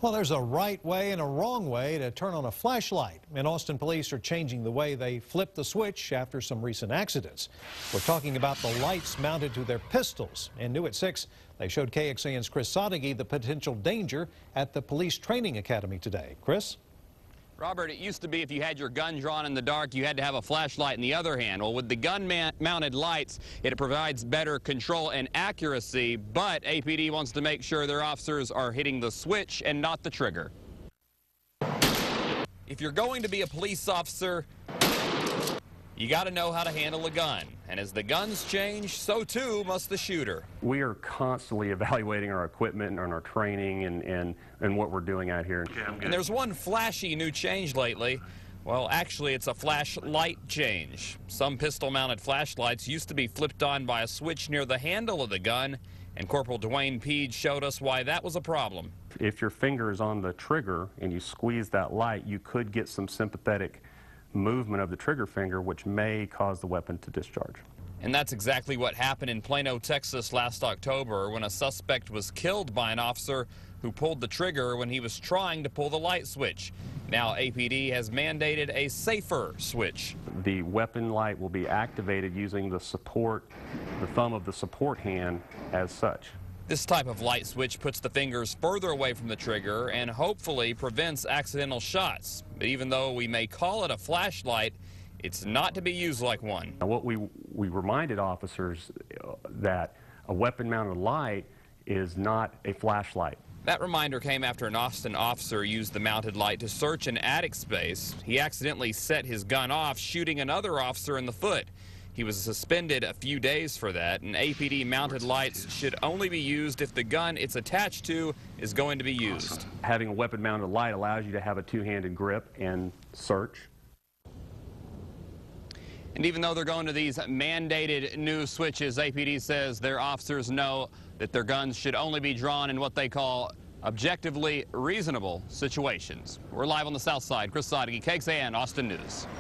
Well, there's a right way and a wrong way to turn on a flashlight. And Austin police are changing the way they flip the switch after some recent accidents. We're talking about the lights mounted to their pistols. And new at 6, they showed KXAN's Chris Sadeghi the potential danger at the police training academy today. Chris? Robert, it used to be if you had your gun drawn in the dark, you had to have a flashlight in the other hand. Well, with the gun-mounted lights, it provides better control and accuracy, but APD wants to make sure their officers are hitting the switch and not the trigger. If you're going to be a police officer, you got to know how to handle a gun. And as the guns change, so too must the shooter. We are constantly evaluating our equipment and our training and what we're doing out here. And there's one flashy new change lately. Well, actually, it's a flashlight change. Some pistol-mounted flashlights used to be flipped on by a switch near the handle of the gun, and Corporal Dwayne Peed showed us why that was a problem. If your finger is on the trigger and you squeeze that light, you could get some sympathetic movement of the trigger finger, which may cause the weapon to discharge. And that's exactly what happened in Plano, Texas last October when a suspect was killed by an officer who pulled the trigger when he was trying to pull the light switch. Now APD has mandated a safer switch. The weapon light will be activated using the thumb of the support hand as such. This type of light switch puts the fingers further away from the trigger and hopefully prevents accidental shots. But even though we may call it a flashlight, it's not to be used like one. Now, what we reminded officers that a weapon-mounted light is not a flashlight. That reminder came after an Austin officer used the mounted light to search an attic space. He accidentally set his gun off, shooting another officer in the foot. He was suspended a few days for that, and APD mounted lights should only be used if the gun it's attached to is going to be used. Having a weapon-mounted light allows you to have a two-handed grip and search. And even though they're going to these mandated new switches, APD says their officers know that their guns should only be drawn in what they call objectively reasonable situations. We're live on the South Side. Chris Sadeghi, KXAN, Austin News.